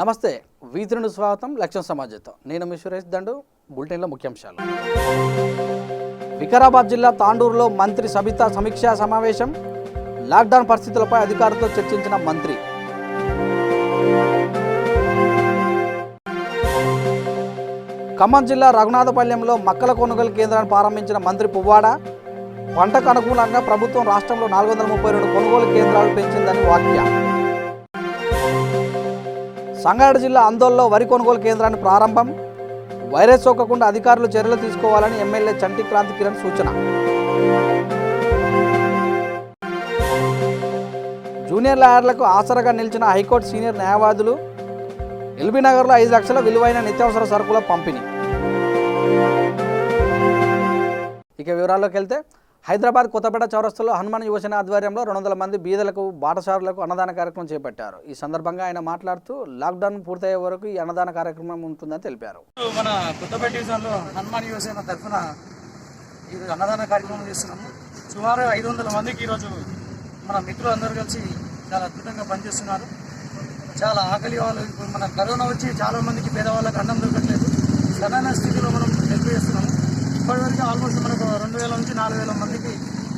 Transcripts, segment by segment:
నమస్తే వీతిని స్వాగతం లక్ష్యం సమాజంతో నేను మీ సురేష్ దండు బులెటిన్లో ముఖ్యాంశాలు. వికారాబాద్ జిల్లా తాండూరులో మంత్రి సబితా సమీక్షా సమావేశం. లాక్డౌన్ పరిస్థితులపై అధికారులతో చర్చించిన మంత్రి. ఖమ్మం జిల్లా రఘునాథపల్లెంలో మక్కల కొనుగోలు కేంద్రాన్ని ప్రారంభించిన మంత్రి పువ్వాడ. పంటకు అనుగుణంగా ప్రభుత్వం రాష్ట్రంలో 432 కొనుగోలు కేంద్రాలు పెంచిందని వ్యాఖ్య. సంగారెడ్డి జిల్లా అందోల్లో వరి కొనుగోలు కేంద్రాన్ని ప్రారంభం. వైరస్ సోకకుండా అధికారులు చర్యలు తీసుకోవాలని ఎమ్మెల్యే చంటి క్రాంతి కిరణ్ సూచన. జూనియర్ లాయర్లకు ఆసరాగా నిలిచిన హైకోర్టు సీనియర్ న్యాయవాదులు. ఎల్బీ నగర్లో 5 లక్షల విలువైన నిత్యావసర సరుకుల పంపిణీ. ఇక వివరాల్లోకి వెళ్తే హైదరాబాద్ కొత్తపేట చౌరస్తాలో హనుమాన్ యువసేన ఆధ్వర్యంలో 200 మంది బీదలకు బాటసారులకు అన్నదాన కార్యక్రమం చేపట్టారు. ఈ సందర్భంగా ఆయన మాట్లాడుతూ లాక్డౌన్ పూర్తయ్యే వరకు ఈ అన్నదాన కార్యక్రమం ఉంటుందని తెలిపారు. మన కొత్తపేట డివిజన్లో హనుమాన్ యువసేన తరఫున ఈ అన్నదాన కార్యక్రమం చేస్తున్నాము. సుమారు 500 మందికి ఈరోజు మన మిత్రులు అందరూ కలిసి చాలా అద్భుతంగా పనిచేస్తున్నారు. చాలా ఆకలి వాళ్ళు మన కరోనా వచ్చి చాలా మందికి పేదవాళ్ళకి అన్నం దొరకట్లేదు. సరైన స్థితిలో మనం హెల్ప్ చేస్తున్నాము. ఇప్పటివరకు ఆల్మోస్ట్ మనకు 2000 నుంచి 4000 మందికి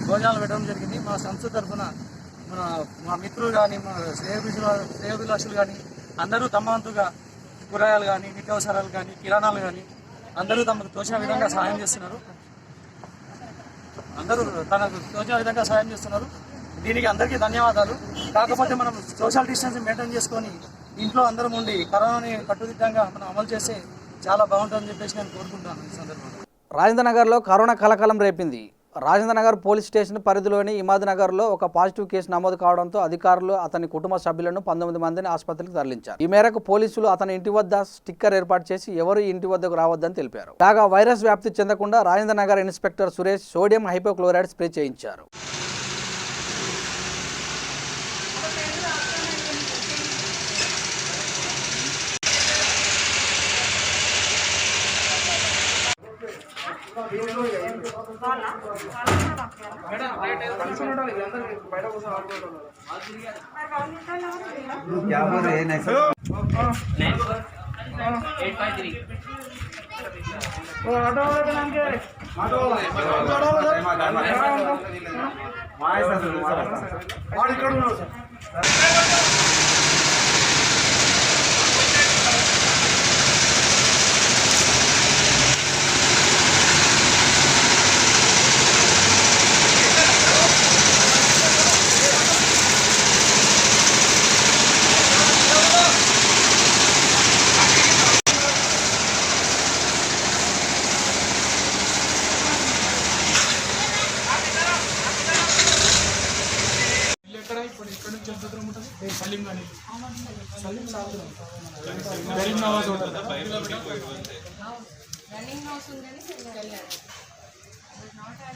భోజనాలు పెట్టడం జరిగింది. మా సంస్థ తరఫున మా మిత్రులు కానీ మా శ్రేయోభిలాషులు కానీ అందరూ తమ వంతుగా కూరగాయలు కానీ నిత్యావసరాలు కానీ కిరాణాలు కానీ అందరూ తమకు తోచిన విధంగా సహాయం చేస్తున్నారు. దీనికి అందరికీ ధన్యవాదాలు. కాకపోతే మనం సోషల్ డిస్టెన్స్ మెయింటైన్ చేసుకొని ఇంట్లో అందరం ఉండి కరోనాని కట్టుదిట్టంగా మనం అమలు చేస్తే చాలా బాగుంటుందని చెప్పేసి నేను కోరుకుంటాను. ఈ సందర్భంగా రాజేంద్రనగర్లో కరోనా కలకలం రేపింది. రాజేంద్రనగర్ పోలీస్ స్టేషన్ పరిధిలోని ఇమాద్నగర్లో ఒక పాజిటివ్ కేసు నమోదు కావడంతో అధికారులు అతని కుటుంబ సభ్యులను 19 మందిని ఆసుపత్రికి తరలించారు. ఈ మేరకు పోలీసులు అతని ఇంటి వద్ద స్టిక్కర్ ఏర్పాటు చేసి ఎవరు ఇంటి వద్దకు రావద్దని తెలిపారు. కాగా వైరస్ వ్యాప్తి చెందకుండా Rajendranagar inspector Suresh sodium hypochlorite spray చేయించారు. क्या बोल रहे हैं नहीं सर 853 वो ऑटो वाले का नाम क्या है ऑटो वाला और इकड़ उन्होंने sir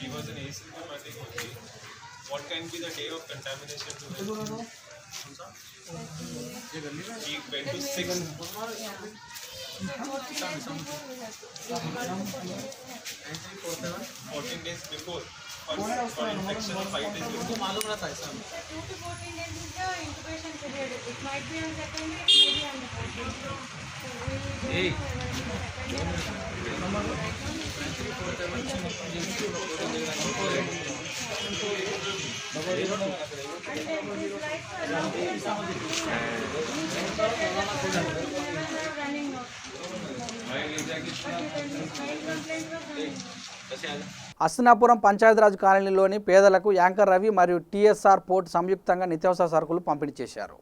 He was an asymptomatic only. What can be the day of contamination to him? He went to 6. 14 days before. For infection, 5 days before. 2 to 14 days is the incubation period. It might be on second day, it may be on the first day. So we don't know when అస్నాపురం పంచాయతీరాజ్ కాలనీలోని పేదలకు anchor Ravi మరియు TSR port సంయుక్తంగా నిత్యావసర సరుకులు పంపిణీ చేశారు.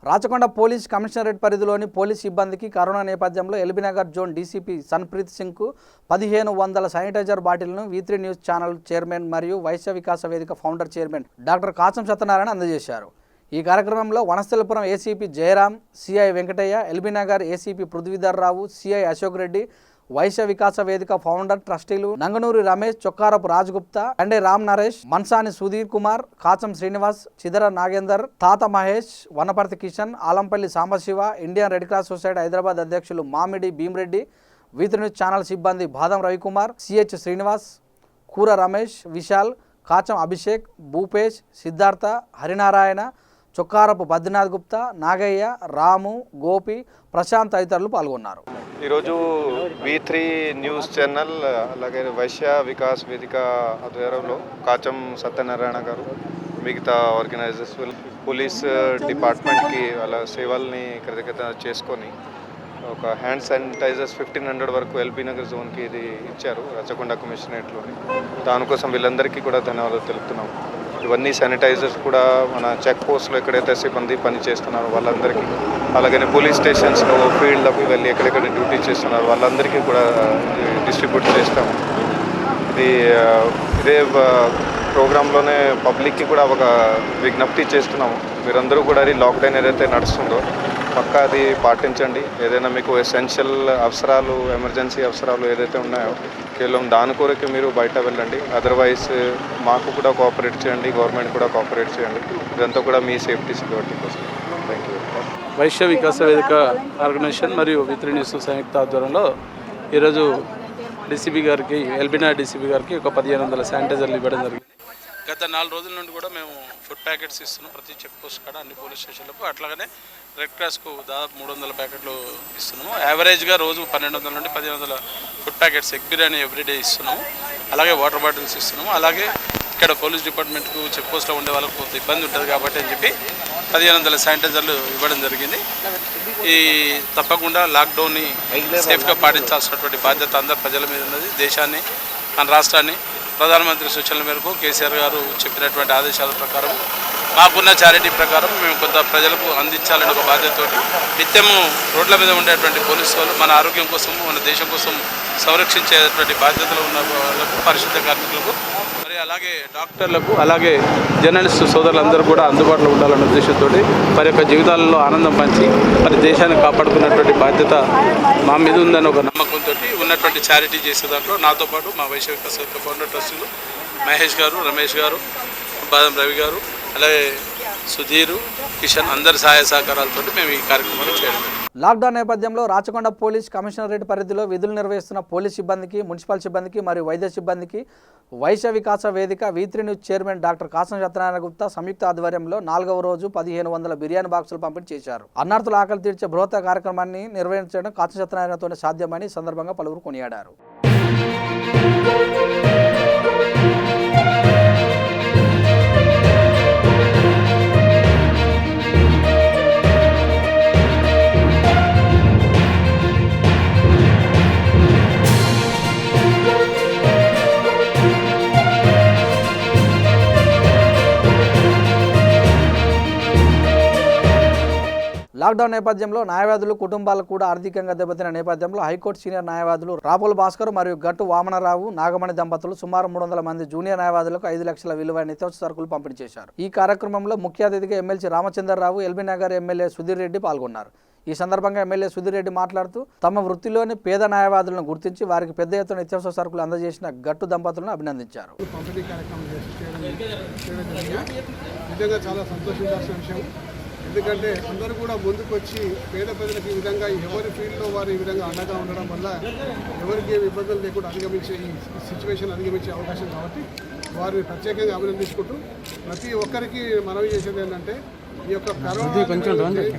Rachakonda police commissionerate పరిధిలోని పోలీస్ సిబ్బందికి కరోనా నేపథ్యంలో ఎల్బీనగర్ జోన్ డీసీపీ సన్ప్రీత్ సింగ్కు 1500 శానిటైజర్ బాటిల్ను V3 న్యూస్ ఛానల్ చైర్మన్ మరియు Vaishya Vikasa Vedika founder chairman doctor Kasam Satyanarayana అందజేశారు. ఈ కార్యక్రమంలో Vanasthalipuram ACP Jayaram, CI Venkataiah, LB Nagar ACP Prithvidhar Rao, CI Ashok Reddy, Vaishya Vikasa Vedika founder ట్రస్టీలు నంగనూరి Ramesh, Chokkarapu రాజ్గుప్తా, అండే రామ్ నరేష్, మన్సాని సుధీర్ కుమార్, కాచం శ్రీనివాస్, చిదర నాగేందర్, తాత Mahesh, Wanaparthy Kishan, Alampalli Sambasiva, Indian red cross society Hyderabad అధ్యక్షులు మామిడి భీమరెడ్డి, V3 న్యూస్ ఛానల్ సిబ్బంది బాదం రవికుమార్, సిహెచ్ శ్రీనివాస్, కూర రమేష్, విశాల్, కాచం అభిషేక్, భూపేష్, సిద్ధార్థ, హరినారాయణ, చొక్కారపు బద్రీనాథ్ గుప్తా, నాగయ్య, రాము, గోపి, ప్రశాంత్ తదితరులు పాల్గొన్నారు. ఈరోజు V3 న్యూస్ ఛానల్ అలాగే వైశ్య వికాస్ వేదిక ఆధ్వర్యంలో కాచం సత్యనారాయణ గారు మిగతా ఆర్గనైజర్స్ పోలీస్ డిపార్ట్మెంట్కి వాళ్ళ సేవల్ని కృతజ్ఞత చేసుకొని ఒక హ్యాండ్ శానిటైజర్స్ 1500 వరకు ఎల్బీనగర్ జోన్కి ఇది ఇచ్చారు రాచకొండ కమిషనరేట్లోని. దానికోసం వీళ్ళందరికీ కూడా ధన్యవాదాలు తెలుపుతున్నాం. ఇవన్నీ శానిటైజర్స్ కూడా మన చెక్ పోస్ట్లో ఎక్కడైతే సిబ్బంది పని చేస్తున్నారో వాళ్ళందరికీ, అలాగనే పోలీస్ స్టేషన్స్లో ఫీల్డ్లోకి వెళ్ళి ఎక్కడెక్కడ డ్యూటీ చేస్తున్నారు వాళ్ళందరికీ కూడా డిస్ట్రిబ్యూట్ చేస్తాము. ఇదే ప్రోగ్రాంలోనే పబ్లిక్కి కూడా ఒక విజ్ఞప్తి చేస్తున్నాము. మీరందరూ కూడా అది లాక్డౌన్ ఏదైతే నడుస్తుందో పక్కా అది పాటించండి. ఏదైనా మీకు ఎసెన్షియల్ అవసరాలు, ఎమర్జెన్సీ అవసరాలు ఏదైతే ఉన్నాయో కేవలం దాని కొరకు మీరు బయట వెళ్ళండి. అదర్వైజ్ మాకు కూడా కోఆపరేట్ చేయండి, గవర్నమెంట్ కూడా కోఆపరేట్ చేయండి. ఇదంతా కూడా మీ సేఫ్టీ సెక్యూరిటీ కోసం. Thank you. Vaishya Vikasa Vedika organisation మరియు V3 న్యూస్ సంయుక్త ఆధ్వర్యంలో ఈరోజు డీసీపీ గారికి, ఎల్బీనగర్ డీసీపీ గారికి ఒక 1500 శానిటైజర్లు ఇవ్వడం జరిగింది. గత 4 రోజుల నుండి కూడా మేము ఫుడ్ ప్యాకెట్స్ ఇస్తున్నాం ప్రతి చెక్ పోస్ట్ కాడ, అన్ని పోలీస్ స్టేషన్లకు. అట్లాగనే రెడ్ క్రాస్కు దాదాపు 300 ప్యాకెట్లు ఇస్తున్నాము. యావరేజ్గా రోజు 1200 నుండి 1500 food packets egg biryani everyday ఇస్తున్నాము. అలాగే వాటర్ బాటిల్స్ ఇస్తున్నాము. అలాగే ఇక్కడ పోలీస్ డిపార్ట్మెంట్కు చెక్ పోస్ట్లో ఉండే వాళ్ళకు కొంత ఇబ్బంది ఉంటుంది కాబట్టి అని చెప్పి 1500 శానిటైజర్లు ఇవ్వడం జరిగింది. ఈ తప్పకుండా లాక్డౌన్ని సేఫ్గా పాటించాల్సినటువంటి బాధ్యత అందరు ప్రజల మీద ఉన్నది. దేశాన్ని, మన రాష్ట్రాన్ని ప్రధానమంత్రి సూచనల మేరకు కేసీఆర్ గారు చెప్పినటువంటి ఆదేశాల ప్రకారం మాకున్న చారిటీ ప్రకారం మేము కొంత ప్రజలకు అందించాలని ఒక బాధ్యతతోటి నిత్యము రోడ్ల మీద ఉండేటువంటి పోలీసు వాళ్ళు మన ఆరోగ్యం కోసం, మన దేశం కోసం సంరక్షించేటువంటి బాధ్యతలు ఉన్న వాళ్ళకు, పరిశుద్ధ కార్మికులకు, మరి అలాగే డాక్టర్లకు, అలాగే జర్నలిస్టు సోదరులందరూ కూడా అందుబాటులో ఉండాలన్న ఉద్దేశంతో వారి యొక్క జీవితాలలో ఆనందం పంచి మరి దేశాన్ని కాపాడుకున్నటువంటి బాధ్యత మా మీద ఉందని ఒక నమ్మకంతో ఉన్నటువంటి చారిటీ చేసే దాంట్లో నాతో పాటు మా వైశ్య వికాస ఫౌండర్ ట్రస్టీలు మహేష్ గారు, రమేష్ గారు, బాదం రవి గారు, అలాగే సుధీరు, కిషన్ అందరి సహాయ సహకారాలతో మేము ఈ కార్యక్రమాన్ని చేయడం. లాక్డౌన్ నేపథ్యంలో రాచకొండ పోలీస్ కమిషనరేట్ పరిధిలో విధులు నిర్వహిస్తున్న పోలీస్ సిబ్బందికి, మున్సిపల్ సిబ్బందికి మరియు వైద్య సిబ్బందికి Vysya Vikasa Vedika V3 news chairman doctor Kasam Satyanarayana Gupta సంయుక్త ఆధ్వర్యంలో 4వ రోజు 1500 బిర్యానీ బాక్సులు పంపిణీ చేశారు. అన్నార్థుల ఆకలి తీర్చే బృహత్ కార్యక్రమాన్ని నిర్వహించడం కాసం సత్యనారాయణతోనే సాధ్యమని ఈ సందర్భంగా పలువురు కొనియాడారు. లాక్డౌన్ నేపథ్యంలో న్యాయవాదులు కుటుంబాలకు కూడా ఆర్థికంగా దెబ్బతిన నేపథ్యంలో హైకోర్టు సీనియర్ న్యాయవాదులు రాపోల్ భాస్కర్ మరియు గట్టు వామనరావు, నాగమణి దంపతులు సుమారు 300 మంది జూనియర్ న్యాయవాదులకు 5 లక్షల విలువైన నిత్యావసర సరుకులు పంపిణీ చేశారు. ఈ కార్యక్రమంలో ముఖ్య అతిథిగా ఎమ్మెల్సీ రామచంద్రరావు, ఎల్బీనగర్ ఎమ్మెల్యే సుధీర్ రెడ్డి పాల్గొన్నారు. ఈ సందర్భంగా ఎమ్మెల్యే సుధీర్ రెడ్డి మాట్లాడుతూ తమ వృత్తిలోని పేద న్యాయవాదులను గుర్తించి వారికి పెద్ద ఎత్తున నిత్యావసర సరుకులు అందజేసిన గట్టు దంపతులను అభినందించారు. చాలా సంతోషించాల్సిన విషయం. ఎందుకంటే అందరూ కూడా ముందుకు వచ్చి పేద ప్రజలకు ఈ విధంగా ఎవరి ఫీల్డ్లో వారు ఈ విధంగా అండగా ఉండడం వల్ల ఎవరికి ఏమి ఇబ్బందులు లేకుండా అధిగమించే ఈ సిచ్యువేషన్ అధిగమించే అవకాశం కాబట్టి వారిని ప్రత్యేకంగా అభినందించుకుంటూ ప్రతి ఒక్కరికి మనవి చేసేది ఏంటంటే ఈ యొక్క కరోనా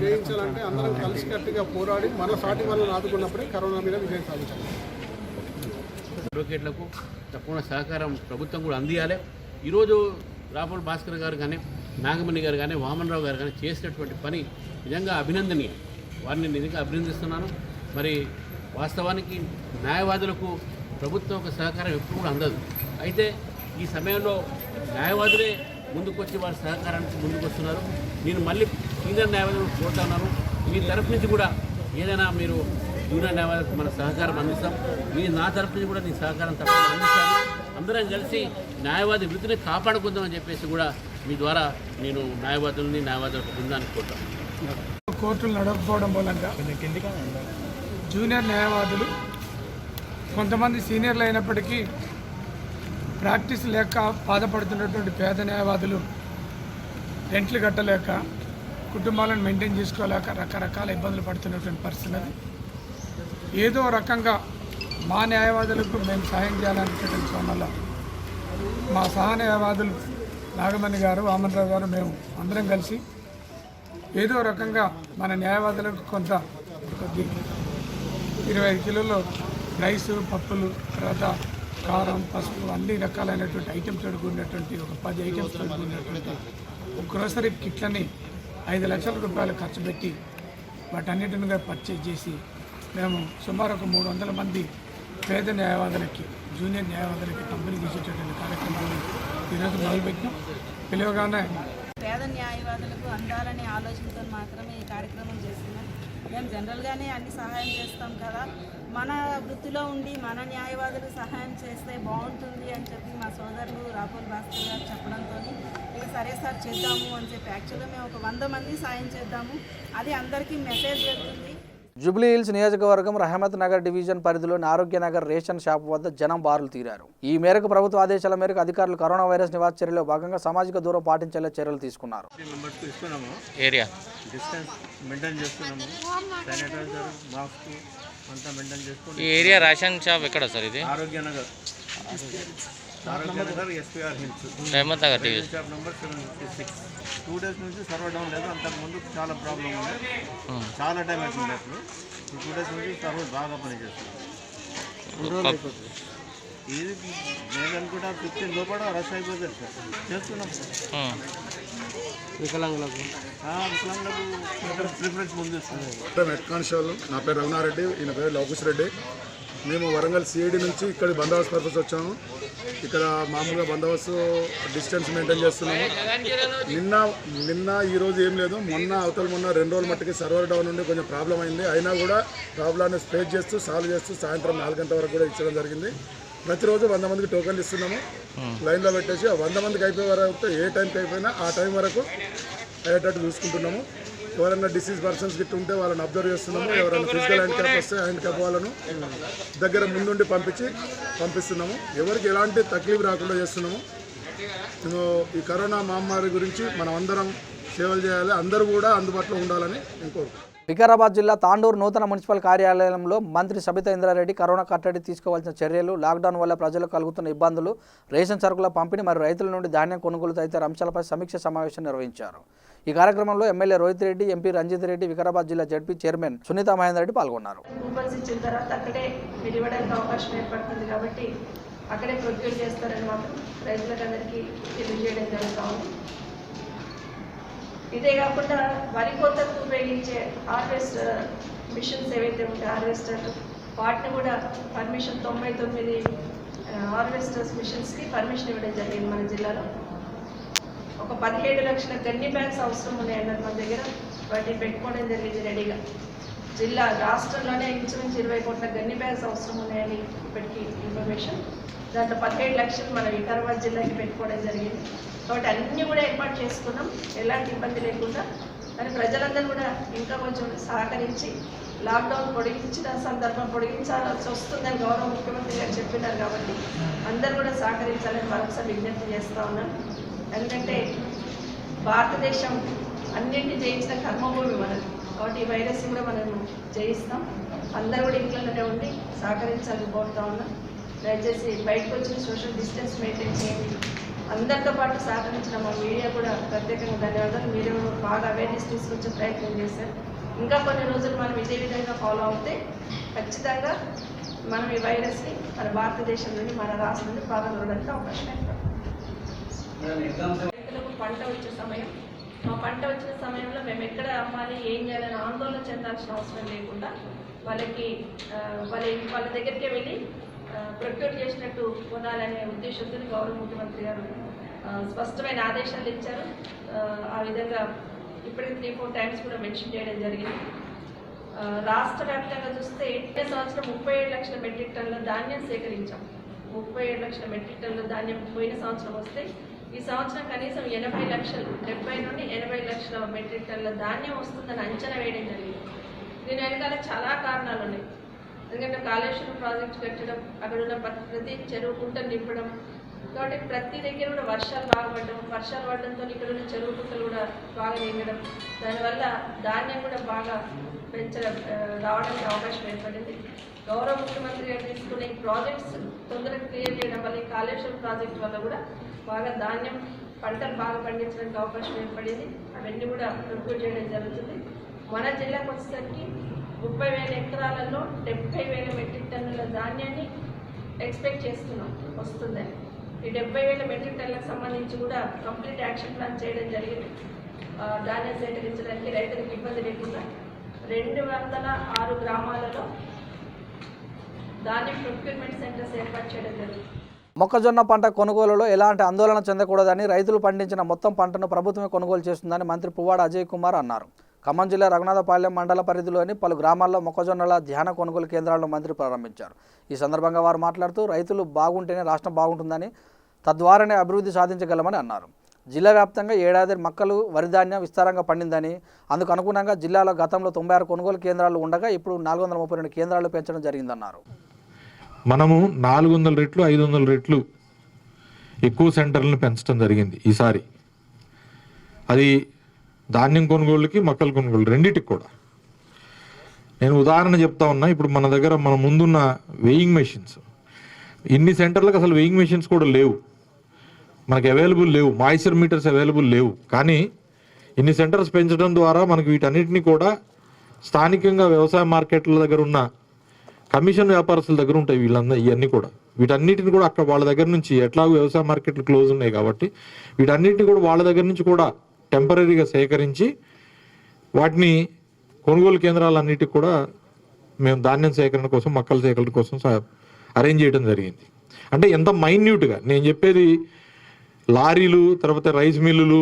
జయించాలంటే అందరం కలిసికట్టుగా పోరాడి మన సాటి వాళ్ళని ఆదుకున్నప్పుడే కరోనా మీద విజయం సాధించాలి. అడ్వకేట్లకు తప్పకుండా సహకారం ప్రభుత్వం కూడా అందియాలి. ఈరోజు రాపోల్ భాస్కర్ గారు కానీ, నాగమణి గారు కానీ, వామనరావు గారు కానీ చేసినటువంటి పని నిజంగా అభినందనీయం. వారిని నిజంగా అభినందిస్తున్నాను. మరి వాస్తవానికి న్యాయవాదులకు ప్రభుత్వం ఒక సహకారం ఎప్పుడు కూడా అందదు. అయితే ఈ సమయంలో న్యాయవాదులే ముందుకొచ్చి వారి సహకారానికి ముందుకు వస్తున్నారు. నేను మళ్ళీ సీనియర్ న్యాయవాదులు కోరుతా ఉన్నాను. మీ తరఫు నుంచి కూడా ఏదైనా మీరు జూనియర్ న్యాయవాదులకు మన సహకారం అందిస్తాం. నా తరఫు నుంచి కూడా నీ సహకారం తప్పకుండా అందిస్తాను. అందరం కలిసి న్యాయవాది వృత్తిని కాపాడుకుందామని చెప్పేసి కూడా మీ ద్వారా నేను న్యాయవాదుల బృందానికి కోరుతాను. కోర్టులు నడవకపోవడం మూలంగా జూనియర్ న్యాయవాదులు కొంతమంది సీనియర్లు అయినప్పటికీ ప్రాక్టీస్ లేక బాధపడుతున్నటువంటి పేద న్యాయవాదులు రెంట్లు కట్టలేక కుటుంబాలను మెయింటైన్ చేసుకోలేక రకరకాల ఇబ్బందులు పడుతున్నటువంటి పరిస్థితి అది. ఏదో రకంగా మా న్యాయవాదులకు మేము సాయం చేయాలనుకునే వల్ల మా సహ న్యాయవాదులు నాగమణి గారు, వామనరావు గారు, మేము అందరం కలిసి ఏదో రకంగా మన న్యాయవాదులకు కొంత 25 కిలోలు రైస్, పప్పులు, తర్వాత కారం, పసుపు అన్ని రకాలైనటువంటి ఐటమ్స్ కూడినటువంటి ఒక 10 ఐటమ్స్ కూడినటువంటి ఒక గ్రోసరీ కిట్లని 5 లక్షల రూపాయలు ఖర్చు పెట్టి వాటన్నిటిని పర్చేజ్ చేసి మేము సుమారు ఒక 300 మంది పేద న్యాయవాదులకి, జూనియర్ న్యాయవాదులకి పంపిణీ చేసేటటువంటి కార్యక్రమాన్ని ఈరోజు మొదలుపెట్టినాం. పిలువగానే పేద న్యాయవాదులకు అందాలనే ఆలోచనతో మాత్రమే ఈ కార్యక్రమం చేస్తున్నాం. మేము జనరల్గానే అన్ని సహాయం చేస్తాం కదా, మన వృత్తిలో ఉండి మన న్యాయవాదులకు సహాయం చేస్తే బాగుంటుంది అని చెప్పి మా సోదరులు రాపోల్ భాస్కర్ గారు చెప్పడంతో ఇక సరే సార్ చేద్దాము అని చెప్పి యాక్చువల్గా మేము ఒక 100 మంది సాయం చేద్దాము, అది అందరికీ మెసేజ్ వెళ్తుంది. జూబ్లీ హిల్స్ నియోజకవర్గం రహమత్ నగర్ డివిజన్ పరిధిలోని ఆరోగ్యనగర్ రేషన్ షాప్ వద్ద జనం బారులు తీరారు. ఈ మేరకు ప్రభుత్వ ఆదేశాల మేరకు అధికారులు కరోనా వైరస్ నివారణ చర్యలో భాగంగా సామాజిక దూరం పాటించేలా చర్యలు తీసుకున్నారు. ఏరియా డిస్టెన్స్ మెయింటైన్ చేస్తున్నాము. శానిటైజర్, మాస్క్ అంతా మెయింటైన్ చేసుకుంటాం. ఈ ఏరియా రేషన్ షాప్ ఎక్కడ సార్? ఇది Arogyanagar SPR hills Rahmat Nagar division shop number 756. 2 days నుంచి సర్వర్ డౌన్ లేదు. అంతకుముందు చాలా ప్రాబ్లం ఉంది, చాలా టైం అవుతుంది. అప్పుడు 2 days నుంచి సర్వర్ బాగా పనిచేస్తుంది. ఇది నేను అనుకుంటా 15 లోపల రష్ అయిపోతుంది సార్. చేస్తున్నాం సార్. వికలాంగులకు ప్రిఫరెన్స్ ముందు హెడ్ కానిస్టేబుల్. నా పేరు రఘునారెడ్డి, ఈయన పేరు లవకుష్ రెడ్డి. మేము వరంగల్ సిఐడి నుంచి ఇక్కడ బందోబస్తు పర్పస్ వచ్చాము. ఇక్కడ మామూలుగా బందోబస్తు డిస్టెన్స్ మెయింటైన్ చేస్తున్నాము. నిన్న ఈరోజు ఏం లేదు. మొన్న 2 రోజుల మట్టుకి సర్వర్ డౌన్ నుండి కొంచెం ప్రాబ్లం అయింది. అయినా కూడా ప్రాబ్లాన్ని ఫేస్ చేస్తూ సాల్వ్ చేస్తూ సాయంత్రం 4 గంటల వరకు కూడా ఇచ్చడం జరిగింది. ప్రతిరోజు 100 మందికి టోకన్లు ఇస్తున్నాము. లైన్లో పెట్టేసి 100 మందికి అయిపోయే వరకు ఏ టైంకి అయిపోయినా ఆ టైం వరకు అయ్యేటట్టు చూసుకుంటున్నాము. ఎవరైనా డిసీజ్ పర్సన్స్ గిట్ట ఉంటే వాళ్ళని అబ్జర్వ్ చేస్తున్నాము. ఎవరైనా ఫిజికల్ హ్యాండిక్యాప్ వస్తే హ్యాండిక్యాప్ వాళ్ళను దగ్గర ముందుండి పంపిస్తున్నాము. ఎవరికి ఎలాంటి తక్లీఫ్ రాకుండా చేస్తున్నాము. మేము ఈ కరోనా మహమ్మారి గురించి మనం అందరం సేవలు చేయాలి, అందరూ కూడా అందుబాటులో ఉండాలని నేను కోరుకుంటున్నాను. వికారాబాద్ జిల్లా తాండూరు నూతన మున్సిపల్ కార్యాలయంలో మంత్రి సబితా ఇంద్రారెడ్డి కరోనా కట్టడి తీసుకోవాల్సిన చర్యలు, లాక్డౌన్ వల్ల ప్రజలకు కలుగుతున్న ఇబ్బందులు, రేషన్ సరుకుల పంపిణీ మరియు రైతుల నుండి ధాన్యం కొనుగోలు తదితర అంశాలపై సమీక్ష సమావేశం నిర్వహించారు. ఈ కార్యక్రమంలో ఎమ్మెల్యే రోహిత్ రెడ్డి, ఎంపీ రంజిత్ రెడ్డి, వికారాబాద్ జిల్లా జడ్పీ చైర్మన్ సునీత మహేందర్ రెడ్డి పాల్గొన్నారు. అక్కడే విడివడానికి అవకాశం ఏర్పడుతుంది కాబట్టి అక్కడే ప్రొక్యూర్ చేస్తారని మాత్రం రైతులకు అందరికీ తెలియజేయడం జరుగుతూ ఉంది. ఇదే కాకుండా వరి కోతకు ఉపయోగించే హార్వెస్టర్ మిషన్స్ ఏవైతే ఉంటాయో హార్వెస్టర్ వాటిని కూడా పర్మిషన్ 99 హార్వెస్టర్స్ మిషన్స్కి పర్మిషన్ ఇవ్వడం జరిగింది. మన జిల్లాలో ఒక 17 లక్షల గన్ని బ్యాగ్స్ అవసరం ఉన్నాయన్నది మన దగ్గర. వాటిని పెట్టుకోవడం జరిగింది రెడీగా. రాష్ట్రంలోనే ఇంచుమించు 20 కోట్ల గన్ని బ్యాగ్స్ అవసరం ఉన్నాయని ఇప్పటికీ ఇన్ఫర్మేషన్. దాంట్లో 17 లక్షలు మన వికారాబాద్ జిల్లాకి పెట్టుకోవడం జరిగింది. కాబట్టి అన్నీ కూడా ఏర్పాటు చేసుకున్నాం, ఎలాంటి ఇబ్బంది లేకుండా. కానీ ప్రజలందరూ కూడా ఇంకా కొంచెం సహకరించి లాక్డౌన్ పొడిగించిన సందర్భం పొడిగించాల్సి వస్తుందని గౌరవ ముఖ్యమంత్రి గారు చెప్పినారు. కాబట్టి అందరూ కూడా సహకరించాలని మరొకసారి విజ్ఞప్తి చేస్తూ ఉన్నాను. ఎందుకంటే భారతదేశం అన్నింటినీ జయించిన కర్మభూమి మనది. కాబట్టి ఈ వైరస్ కూడా మనం జయిస్తాం. అందరూ కూడా ఇంట్లోనే ఉండి సహకరించాలని కోరుతా ఉన్నాం. దయచేసి బయటకు వచ్చిన సోషల్ డిస్టెన్స్ మెయింటైన్ చేయండి. అందరితో పాటు సహకరించిన మా మీడియా కూడా ప్రత్యేకంగా ధన్యవాదాలు. మీరు బాగా అవేర్నెస్ తీసుకొచ్చే ప్రయత్నం చేశారు. ఇంకా కొన్ని రోజులు మనం ఇదే విధంగా ఫాలో అవుతే ఖచ్చితంగా మనం ఈ వైరస్ని మన భారతదేశం నుండి, మన రాష్ట్రం నుండి పాల్గొనడానికి అవకాశం ఏర్పడుతుంది. రైతులకు పంట వచ్చే సమయం, మా పంట వచ్చిన సమయంలో మేము ఎక్కడ అమ్మాలి, ఏం చేయాలని ఆందోళన చెందాల్సిన అవసరం లేకుండా వాళ్ళ దగ్గరికే వెళ్ళి ప్రొక్యూర్ చేసినట్టు కొనాలనే ఉద్దేశంతో గౌరవ ముఖ్యమంత్రి గారు స్పష్టమైన ఆదేశాలు ఇచ్చారు. ఆ విధంగా ఇప్పటికి 3-4 టైమ్స్ కూడా మెన్షన్ చేయడం జరిగింది. రాష్ట్ర వ్యాప్తంగా చూస్తే ఈ సంవత్సరం 37 లక్షల మెట్రిక్ టన్నుల ధాన్యం సేకరించాం. 37 లక్షల మెట్రిక్ టన్నుల ధాన్యం పోయిన సంవత్సరం వస్తే ఈ సంవత్సరం కనీసం 80 లక్షలు 70 నుండి 80 లక్షల మెట్రిక్ టన్నుల ధాన్యం వస్తుందని అంచనా వేయడం జరిగింది. దీని వెనకాల చాలా కారణాలు ఉన్నాయి. ఎందుకంటే కాళేశ్వరం ప్రాజెక్టు కట్టడం, అక్కడ ఉన్న ప్రతి చెరువు కుంటలు నింపడం, కాబట్టి ప్రతి దగ్గర కూడా వర్షాలు పడడంతో ఇక్కడ ఉన్న చెరువు కుంటలు కూడా బాగా నిండడం, దానివల్ల ధాన్యం కూడా బాగా రావడానికి అవకాశం ఏర్పడింది. గౌరవ ముఖ్యమంత్రి గారు తీసుకునే ప్రాజెక్ట్స్ తొందరగా క్లియర్ చేయడం వల్ల ఈ కాళేశ్వరం ప్రాజెక్టు వల్ల కూడా బాగా ధాన్యం పంటలు బాగా పండించడానికి అవకాశం ఏర్పడింది. అవన్నీ కూడా ప్రొక్యూర్ చేయడం జరుగుతుంది. మన జిల్లాకు వచ్చేసరికి 30,000 ఎకరాలలో 70,000 మెట్రిక్ టన్నుల ధాన్యాన్ని ఎక్స్పెక్ట్ చేస్తున్నాం వస్తుందని. ఈ 70,000 మెట్రిక్ టన్నులకు సంబంధించి కూడా కంప్లీట్ యాక్షన్ ప్లాన్ చేయడం జరిగింది. ధాన్యం సేకరించడానికి రైతులకు ఇబ్బంది లేకుండా 206 గ్రామాలలో ధాన్యం ప్రొక్యూర్మెంట్ సెంటర్స్ ఏర్పాటు చేయడం జరిగింది. మొక్కజొన్న పంట కొనుగోలులో ఎలాంటి ఆందోళన చెందకూడదని, రైతులు పండించిన మొత్తం పంటను ప్రభుత్వమే కొనుగోలు చేస్తుందని మంత్రి పువ్వాడ అజయ్ కుమార్ అన్నారు. ఖమ్మం జిల్లా రఘునాథపాలెం మండల పరిధిలోని పలు గ్రామాల్లో మొక్కజొన్నల ధ్యాన కొనుగోలు కేంద్రాలను మంత్రి ప్రారంభించారు. ఈ సందర్భంగా వారు మాట్లాడుతూ రైతులు బాగుంటేనే రాష్ట్రం బాగుంటుందని, తద్వారానే అభివృద్ధి సాధించగలమని అన్నారు. జిల్లా వ్యాప్తంగా ఏడాది మక్కలు వరిధాన్యం విస్తారంగా పండిందని, అందుకు అనుగుణంగా జిల్లాలో గతంలో 96 కొనుగోలు కేంద్రాలు ఉండగా ఇప్పుడు 432 కేంద్రాలు పెంచడం జరిగిందన్నారు. మనము 400 రెట్లు 500 రెట్లు ఎక్కువ సెంటర్లను పెంచడం జరిగింది ఈసారి. అది ధాన్యం కొనుగోలుకి, మొక్కల కొనుగోలు రెండింటికి కూడా. నేను ఉదాహరణ చెప్తా ఉన్నా. ఇప్పుడు మన దగ్గర మన ముందున్న వెయింగ్ మెషిన్స్, ఇన్ని సెంటర్లకు అసలు వెయింగ్ మెషిన్స్ కూడా లేవు, మనకు అవైలబుల్ లేవు, మాయిశ్చర్ మీటర్స్ అవైలబుల్ లేవు. కానీ ఇన్ని సెంటర్స్ పెంచడం ద్వారా మనకు వీటన్నిటిని కూడా స్థానికంగా వ్యవసాయ మార్కెట్ల దగ్గర ఉన్న కమిషన్ వ్యాపారస్తుల దగ్గర ఉంటాయి ఇవన్నీ కూడా. వీటన్నిటిని కూడా అక్కడ వాళ్ళ దగ్గర నుంచి, ఎట్లాగో వ్యవసాయ మార్కెట్లు క్లోజ్ ఉన్నాయి కాబట్టి వీటన్నిటిని కూడా వాళ్ళ దగ్గర నుంచి కూడా టెంపరీగా సేకరించి వాటిని కొనుగోలు కేంద్రాలన్నిటికి కూడా మేము ధాన్యం సేకరణ కోసం, మొక్కల సేకరణ కోసం అరేంజ్ చేయడం జరిగింది. అంటే ఎంత మైన్యూట్గా, నేను చెప్పేది లారీలు, తర్వాత రైస్ మిల్లులు,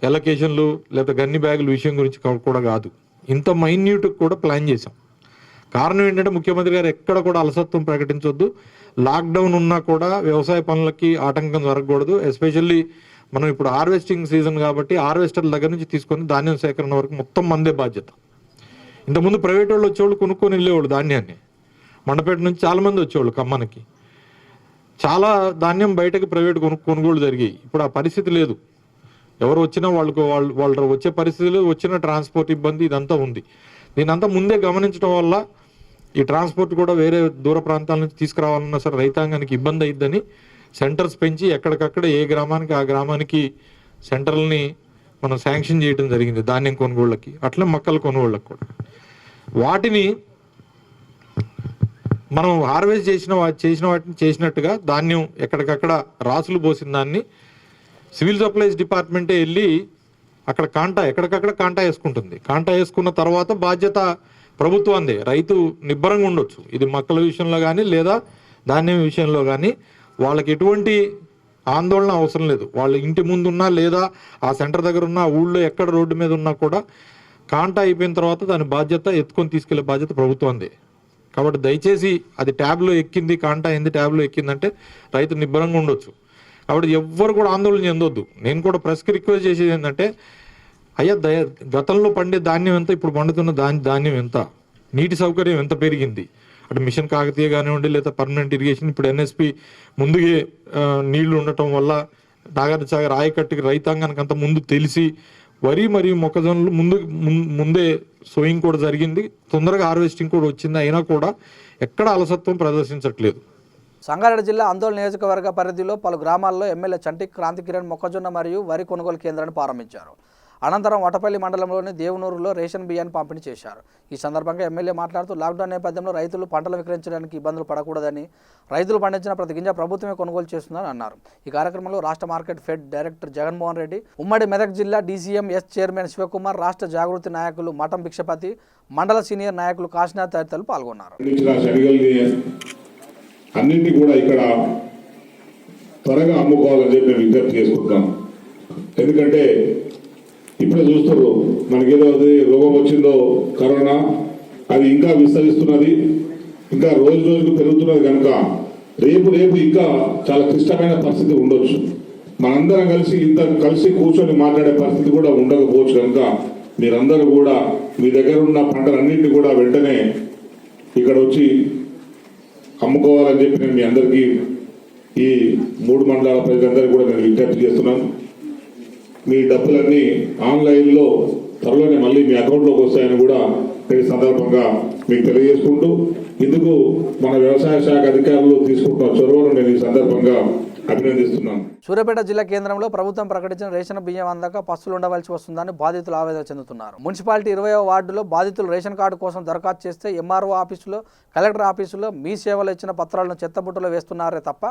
ఎలకేషన్లు, లేదా గన్ని బ్యాగుల విషయం గురించి కూడా కాదు. ఇంత మైన్యూట్ కూడా ప్లాన్ చేశాం. కారణం ఏంటంటే ముఖ్యమంత్రి గారు ఎక్కడ కూడా అలసత్వం ప్రకటించొద్దు. లాక్డౌన్ ఉన్నా కూడా వ్యవసాయ పనులకి ఆటంకం జరగకూడదు. ఎస్పెషల్లీ మనం ఇప్పుడు హార్వెస్టింగ్ సీజన్ కాబట్టి హార్వెస్టర్ల దగ్గర నుంచి తీసుకొని ధాన్యం సేకరణ వరకు మొత్తం మందే బాధ్యత. ఇంతకుముందు ప్రైవేట్ వాళ్ళు వచ్చేవాళ్ళు కొనుక్కొని వెళ్ళేవాళ్ళు ధాన్యాన్ని. మండపేట నుంచి చాలామంది వచ్చేవాళ్ళు ఖమ్మానికి. చాలా ధాన్యం బయటకు ప్రైవేట్ కొనుగోలు జరిగాయి. ఇప్పుడు ఆ పరిస్థితి లేదు. ఎవరు వచ్చినా వాళ్ళు వచ్చే పరిస్థితులు, వచ్చిన ట్రాన్స్పోర్ట్ ఇబ్బంది ఇదంతా ఉంది. దీనంతా ముందే గమనించడం వల్ల ఈ ట్రాన్స్పోర్ట్ కూడా వేరే దూర ప్రాంతాల నుంచి తీసుకురావాలన్నా సరే రైతాంగానికి ఇబ్బంది అయిద్దని సెంటర్స్ పెంచి ఎక్కడికక్కడ ఏ గ్రామానికి ఆ గ్రామానికి సెంటర్లని మనం శాంక్షన్ చేయడం జరిగింది ధాన్యం కొనుగోళ్ళకి, అట్లా మొక్కల కొనుగోళ్ళకి కూడా. వాటిని మనం హార్వెస్ట్ చేసిన వాటిని చేసినట్టుగా ధాన్యం ఎక్కడికక్కడ రాసులు పోసిన దాన్ని సివిల్ సప్లైస్ డిపార్ట్మెంటే వెళ్ళి అక్కడ ఎక్కడికక్కడ కాంటా వేసుకుంటుంది. కాంటా వేసుకున్న తర్వాత బాధ్యత ప్రభుత్వందే. రైతు నిబ్బరంగా ఉండొచ్చు. ఇది మొక్కల విషయంలో కానీ లేదా ధాన్యం విషయంలో కానీ వాళ్ళకి ఎటువంటి ఆందోళన అవసరం లేదు. వాళ్ళ ఇంటి ముందున్నా లేదా ఆ సెంటర్ దగ్గర ఉన్న ఊళ్ళో ఎక్కడ రోడ్డు మీద ఉన్నా కూడా కాంటా అయిపోయిన తర్వాత దాని బాధ్యత ఎత్తుకొని తీసుకెళ్లే బాధ్యత ప్రభుత్వందే. కాబట్టి దయచేసి అది ట్యాబ్లో ఎక్కింది, కాంటా అయింది, ట్యాబ్లో ఎక్కిందంటే రైతు నిబ్బరంగా ఉండొచ్చు. కాబట్టి ఎవ్వరు కూడా ఆందోళన చెందొద్దు. నేను కూడా ప్రెస్కి రిక్వెస్ట్ చేసేది ఏంటంటే, అయ్యా గతంలో పండే ధాన్యం ఎంత, ఇప్పుడు పండుతున్న ధాన్యం ఎంత, నీటి సౌకర్యం ఎంత పెరిగింది, అటు మిషన్ కాకతీయ కానివ్వండి లేదా పర్మనెంట్ ఇరిగేషన్, ఇప్పుడు ఎన్ఎస్పి ముందుగే నీళ్లు ఉండటం వల్ల నాగార్జున సాగర్ ఆయకట్టుకి రైతాంగానికి అంత ముందు తెలిసి వరి మరియు మొక్కజొన్నలు ముందే సోయింగ్ కూడా జరిగింది, తొందరగా హార్వెస్టింగ్ కూడా వచ్చింది. అయినా కూడా ఎక్కడ అలసత్వం ప్రదర్శించట్లేదు. సంగారెడ్డి జిల్లా ఆందోళన నియోజకవర్గ పరిధిలో పలు గ్రామాల్లో ఎమ్మెల్యే చంటి క్రాంతి కిరణ్ మొక్కజొన్న మరియు వరి కొనుగోలు కేంద్రాన్ని ప్రారంభించారు. అనంతరం వటపల్లి మండలంలోని దేవునూరులో రేషన్ బియ్యాన్ని పంపిణీ చేశారు. ఈ సందర్భంగా ఎమ్మెల్యే మాట్లాడుతూ లాక్డౌన్ నేపథ్యంలో రైతులు పంటలు విక్రయించడానికి ఇబ్బందులు పడకూడదని, రైతులు పండించిన ప్రతి గింజ ప్రభుత్వమే కొనుగోలు చేస్తుందని అన్నారు. ఈ కార్యక్రమంలో రాష్ట్ర market fed director Jaganmohan Reddy, ఉమ్మడి మెదక్ జిల్లా డీసీఎం ఎస్ చైర్మన్ శివకుమార్, రాష్ట్ర జాగృతి నాయకులు మఠం భిక్షపతి, మండల సీనియర్ నాయకులు కాశీనాథ్ తదితరులు పాల్గొన్నారు. అన్నింటి కూడా ఇక్కడ త్వరగా అమ్ముకోవాలని చెప్పి విజ్ఞప్తి చేసుకుంటాం. ఎందుకంటే ఇప్పుడే చూస్తారు మనకేదో అది రోగం వచ్చిందో కరోనా, అది ఇంకా విస్తరిస్తున్నది, ఇంకా రోజు రోజుకు పెరుగుతున్నది కనుక రేపు ఇంకా చాలా క్లిష్టమైన పరిస్థితి ఉండొచ్చు. మనందరం కలిసి కూర్చొని మాట్లాడే పరిస్థితి కూడా ఉండకపోవచ్చు. కనుక మీరందరూ కూడా మీ దగ్గర ఉన్న పంటలన్నింటినీ కూడా వెంటనే ఇక్కడ వచ్చి అమ్ముకోవాలని చెప్పి నేను మీ అందరికీ ఈ 3 మండలాల ప్రజలందరికీ కూడా నేను విజ్ఞప్తి చేస్తున్నాను. మీ డబ్బులన్నీ ఆన్లైన్లో త్వరలోనే మళ్ళీ మీ అకౌంట్లోకి వస్తాయని కూడా ఈ సందర్భంగా మీకు తెలియజేసుకుంటూ, ఇందుకు మన వ్యవసాయ శాఖ అధికారులు తీసుకుంటున్న చొరవను నేను ఈ సందర్భంగా అభినందిస్తున్నాను. సూర్యాపేట జిల్లా కేంద్రంలో ప్రభుత్వం ప్రకటించిన రేషన్ బియ్యం అందక పస్తులు ఉండవలసి వస్తుందని బాధితులు ఆవేదన చెందుతున్నారు. మున్సిపాలిటీ 20వ వార్డులో బాధితులు రేషన్ కార్డు కోసం దరఖాస్తు చేస్తే ఎంఆర్ఓ ఆఫీసులో, కలెక్టర్ ఆఫీసులో మీ సేవలు ఇచ్చిన పత్రాలను చెత్తబుట్టలో వేస్తున్నారే తప్ప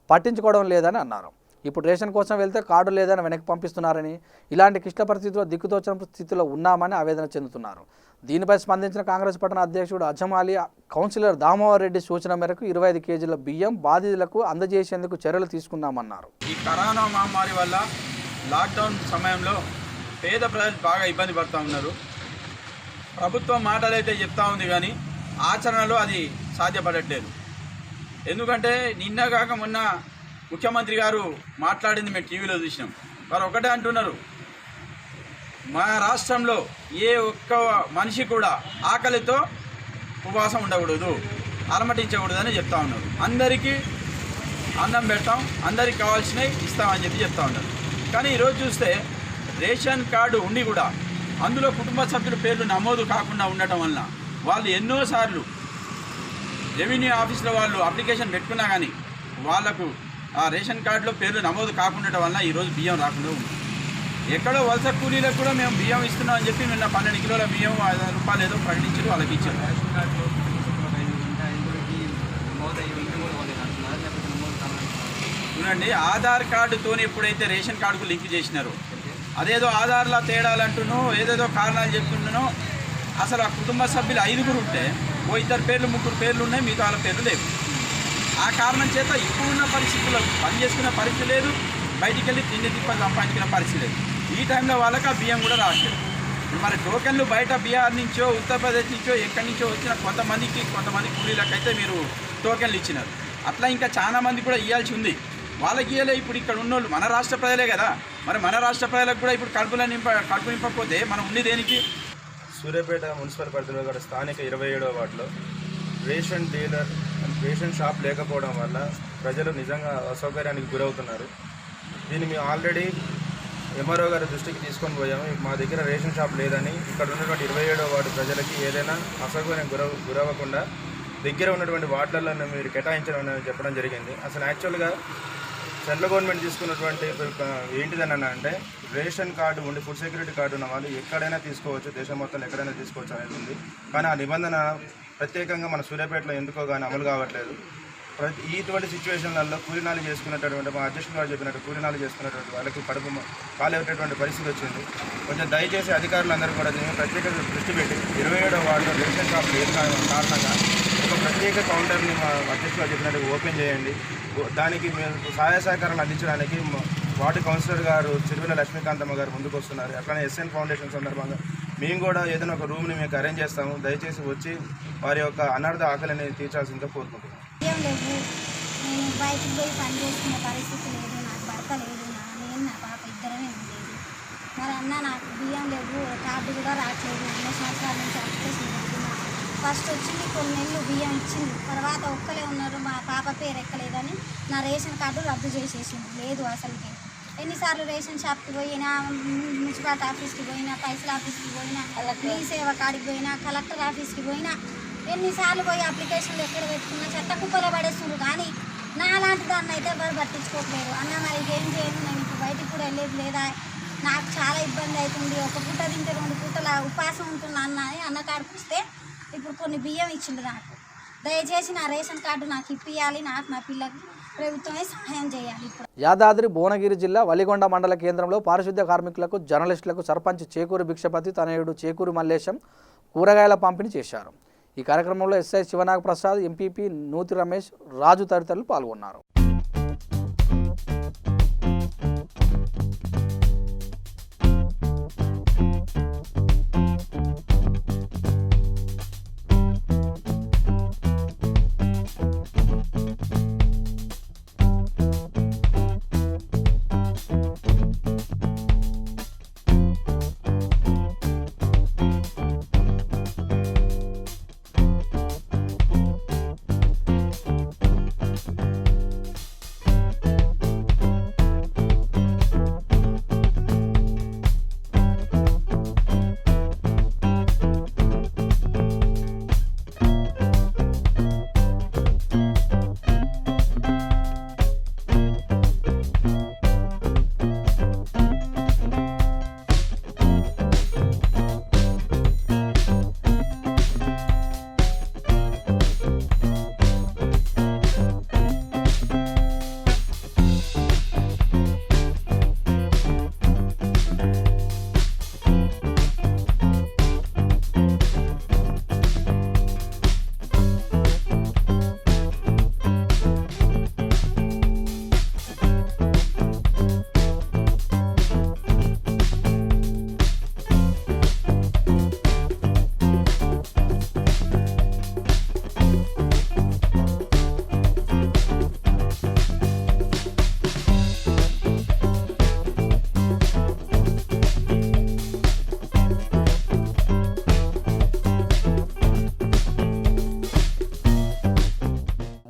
పట్టించుకోవడం లేదని అన్నారు. ఇప్పుడు రేషన్ కోసం వెళ్తే కార్డు లేదని వెనక్కి పంపిస్తున్నారని, ఇలాంటి క్లిష్ట పరిస్థితిలో దిక్కుతోచని స్థితిలో ఉన్నామని ఆవేదన చెందుతున్నారు. దీనిపై స్పందించిన కాంగ్రెస్ పట్టణ అధ్యక్షుడు అజమాలి, కౌన్సిలర్ దామోదర్ రెడ్డి సూచన మేరకు 25 కేజీల బియ్యం బాధితులకు అందజేసేందుకు చర్యలు తీసుకున్నామన్నారు. ఈ కరోనా మహమ్మారి వల్ల లాక్డౌన్ సమయంలో పేద ప్రజలు బాగా ఇబ్బంది పడుతూ ఉన్నారు. ప్రభుత్వం మాటలైతే చెప్తా ఉంది కానీ ఆచరణలో అది సాధ్యపడట్లేదు. ఎందుకంటే నిన్న కాక మొన్న ముఖ్యమంత్రి గారు మాట్లాడింది మేము టీవీలో చూసినాం. వారు ఒకటే అంటున్నారు, మా రాష్ట్రంలో ఏ ఒక్క మనిషి కూడా ఆకలితో ఉపవాసం ఉండకూడదు, అలమటించకూడదని చెప్తా ఉన్నారు. అందరికీ అన్నం పెడతాం, అందరికి కావాల్సినవి ఇస్తామని చెప్తా ఉన్నారు. కానీ ఈరోజు చూస్తే రేషన్ కార్డు ఉండి కూడా అందులో కుటుంబ సభ్యుల పేర్లు నమోదు కాకుండా ఉండటం వలన వాళ్ళు ఎన్నోసార్లు రెవెన్యూ ఆఫీసులో వాళ్ళు అప్లికేషన్ పెట్టుకున్నా కానీ వాళ్లకు ఆ రేషన్ కార్డులో పేర్లు నమోదు కాకుండా వలన ఈరోజు బియ్యం రాకుండా ఉంది. ఎక్కడో వలస కూలీలకు కూడా మేము బియ్యం ఇస్తున్నాం అని చెప్పి నిన్న 12 కిలోల బియ్యం 5 రూపాయలు ఏదో ప్రకటించారు, వాళ్ళకి ఇచ్చారు. చూడండి, ఆధార్ కార్డుతో ఎప్పుడైతే రేషన్ కార్డుకు లింక్ చేసినారో అదేదో ఆధార్లో తేడాలంటునో ఏదేదో కారణాలు చెప్తున్నానో, అసలు ఆ కుటుంబ సభ్యులు 5గురు ఉంటే 2 పేర్లు 3 పేర్లు ఉన్నాయి, మిగతా వాళ్ళ పేర్లు లేవు. ఆ కారణం చేత ఇప్పుడున్న పరిస్థితుల్లో పని చేసుకునే పరిస్థితి లేదు, బయటికి వెళ్ళి తిండి తిప్పలు సంపాదించుకునే పరిస్థితి లేదు. ఈ టైంలో వాళ్ళకి ఆ బియ్యం కూడా రావట్లేదు. మరి టోకెన్లు బయట బీహార్ నుంచో ఉత్తరప్రదేశ్ నుంచో ఎక్కడి నుంచో వచ్చిన కొంతమంది కూలీలకైతే మీరు టోకెన్లు ఇచ్చినారు. అట్లా ఇంకా చాలా మంది కూడా ఇవ్వాల్సి ఉంది. వాళ్ళకి ఇవ్వలే. ఇప్పుడు ఇక్కడ ఉన్నోళ్ళు మన రాష్ట్ర ప్రజలే కదా, మరి మన రాష్ట్ర ప్రజలకు కూడా ఇప్పుడు కడుపు నింపకపోతే మనం ఉంది దేనికి? సూర్యాపేట మున్సిపల్ పరిధిలో కూడా స్థానిక 27వ వార్డులో రేషన్ షాప్ లేకపోవడం వల్ల ప్రజలు నిజంగా అసౌకర్యానికి గురవుతున్నారు. దీన్ని మేము ఆల్రెడీ ఎంఆర్ఓ గారి దృష్టికి తీసుకొని పోయాము. మా దగ్గర రేషన్ షాప్ లేదని ఇక్కడ ఉన్నటువంటి 27వ వార్డు ప్రజలకి ఏదైనా అసౌకర్యం గురవ్వకుండా దగ్గర ఉన్నటువంటి వార్డులలో మీరు కేటాయించడం అని చెప్పడం జరిగింది. అసలు యాక్చువల్గా సెంట్రల్ గవర్నమెంట్ తీసుకున్నటువంటి ఏంటిదని అంటే రేషన్ కార్డు ఉండి ఫుడ్ సెక్యూరిటీ కార్డు ఉన్న వాళ్ళు ఎక్కడైనా తీసుకోవచ్చు, దేశం మొత్తం ఎక్కడైనా తీసుకోవచ్చు అనేది ఉంది. కానీ ఆ నిబంధన ప్రత్యేకంగా మన సూర్యాపేటలో ఎందుకో కానీ అమలు కావట్లేదు. ఇటువంటి సిచ్యువేషన్లలో కూలీనాలు చేసుకునేటటువంటి మా అధ్యక్షులు గారు చెప్పినట్టు కూలీనాలు చేసుకునేటువంటి వాళ్ళకి కడుపు కాలేటటువంటి పరిస్థితి వచ్చింది. కొంచెం దయచేసి అధికారులందరూ కూడా దీన్ని ప్రత్యేక దృష్టి పెట్టి 27వ వార్డులో రేషన్ షాప్ లేని కారణంగా ఒక ప్రత్యేక కౌంటర్ని మా అధ్యక్షులు గారు చెప్పినట్టు ఓపెన్ చేయండి. దానికి మేము సహాయ సహకారాలు అందించడానికి వార్డు కౌన్సిలర్ గారు చిరువిల లక్ష్మీకాంతమ్మ గారు ముందుకు వస్తున్నారు. అట్లానే ఎస్ఎన్ ఫౌండేషన్ సందర్భంగా మేము కూడా ఏదైనా ఒక రూమ్ని మీకు అరేంజ్ చేస్తాము. దయచేసి వచ్చి వారి యొక్క అనార్థ ఆకలిని తీర్చాల్సిందిగా కోరుకుంటున్నాం. బియ్యం లేవు, నేను బయటకు పోయి పని చేసుకునే పరిస్థితి లేదు, నాకు భర్త లేదు, నేను నా పాప ఇద్దరమే ఉండేది. మరి అన్న నాకు బియ్యం లేవు, కార్డు కూడా రావట్లేదు. 2 సంవత్సరాల నుంచి అప్లికేషన్ పెడుతున్నా. ఫస్ట్ వచ్చింది కొన్ని నెలలు బియ్యం ఇచ్చింది, తర్వాత ఒక్కలే ఉన్నారు, మా పాప పేరు ఎక్కలేదని నా రేషన్ కార్డు రద్దు చేసేసింది. లేదు అసలుకి ఎన్నిసార్లు రేషన్ షాప్కి పోయినా, మున్సిపాలిటీ ఆఫీస్కి పోయినా, పైసల ఆఫీస్కి పోయినా, మీ సేవ కాడికి పోయినా, కలెక్టర్ ఆఫీస్కి పోయినా, ఎన్నిసార్లు పోయి అప్లికేషన్లు ఎక్కడ పెట్టుకున్నా చెత్త కుప్పలో పడేస్తున్నారు. కానీ నా అలాంటి దాన్ని అయితే ఎవరు పట్టించుకోవట్లేదు. అన్న మరి ఏం చేయను, నేను ఇప్పుడు బయటికి కూడా వెళ్ళేది లేదా, నాకు చాలా ఇబ్బంది అవుతుంది, ఒక పూట తింటే 2 పూటల ఉపాసం ఉంటున్నా అన్న కాడికి వస్తే ఇప్పుడు కొన్ని బియ్యం ఇచ్చిండు నాకు. దయచేసి నా రేషన్ కార్డు నాకు ఇప్పియాలి, నాకు నా పిల్లకి ప్రభుత్వమే సహాయం చేయాలి. ఇప్పుడు యాదాద్రి భువనగిరి జిల్లా వలిగొండ మండల కేంద్రంలో పారిశుద్ధ్య కార్మికులకు, జర్నలిస్టులకు సర్పంచ్ చేకూరి భిక్షపతి తనయుడు చేకూరి మల్లేశం కూరగాయల పంపిణీ చేశారు. ఈ కార్యక్రమంలో ఎస్ఐ శివనాగ ప్రసాద్, ఎంపీపీ నూతి రమేష్, రాజు తదితరులు పాల్గొన్నారు.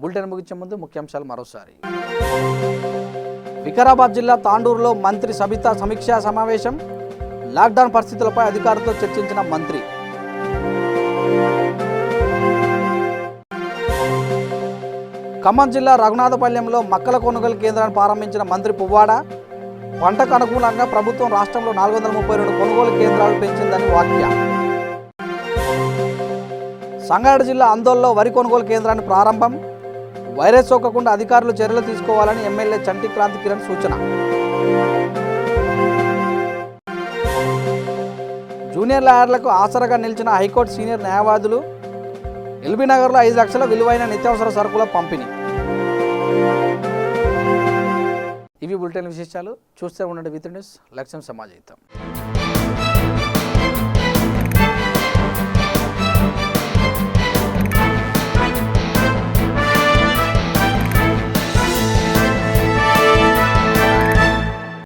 బులెటిన్ ముగించే ముందు ముఖ్యాంశాలు మరోసారి. వికారాబాద్ జిల్లా తాండూరులో మంత్రి సబితా సమీక్షా సమావేశం. లాక్డౌన్ పరిస్థితులపై అధికారులతో చర్చించిన మంత్రి. ఖమ్మం జిల్లా రఘునాథపాలెంలో మక్కల కొనుగోలు కేంద్రాన్ని ప్రారంభించిన మంత్రి పువ్వాడ. పంటకు అనుకూలంగా ప్రభుత్వం రాష్ట్రంలో 432 కొనుగోలు కేంద్రాలు పెంచిందని వ్యాఖ్య. సంగారెడ్డి జిల్లా అందోల్లో వరి కొనుగోలు కేంద్రాన్ని ప్రారంభం. వైరస్ సోకకుండా అధికారులు చర్యలు తీసుకోవాలని ఎమ్మెల్యే చంటి క్రాంతి కిరణ్ సూచన. జూనియర్ లాయర్లకు ఆసరాగా నిలిచిన హైకోర్టు సీనియర్ న్యాయవాదులు. ఎల్బీనగర్లో 5 లక్షల విలువైన నిత్యావసర సరుకుల పంపిణీ. ఇవి బులెటిన్ విశేషాలు. చూస్తూ ఉండండి V3 న్యూస్. లక్ష్యం సమాజహితం.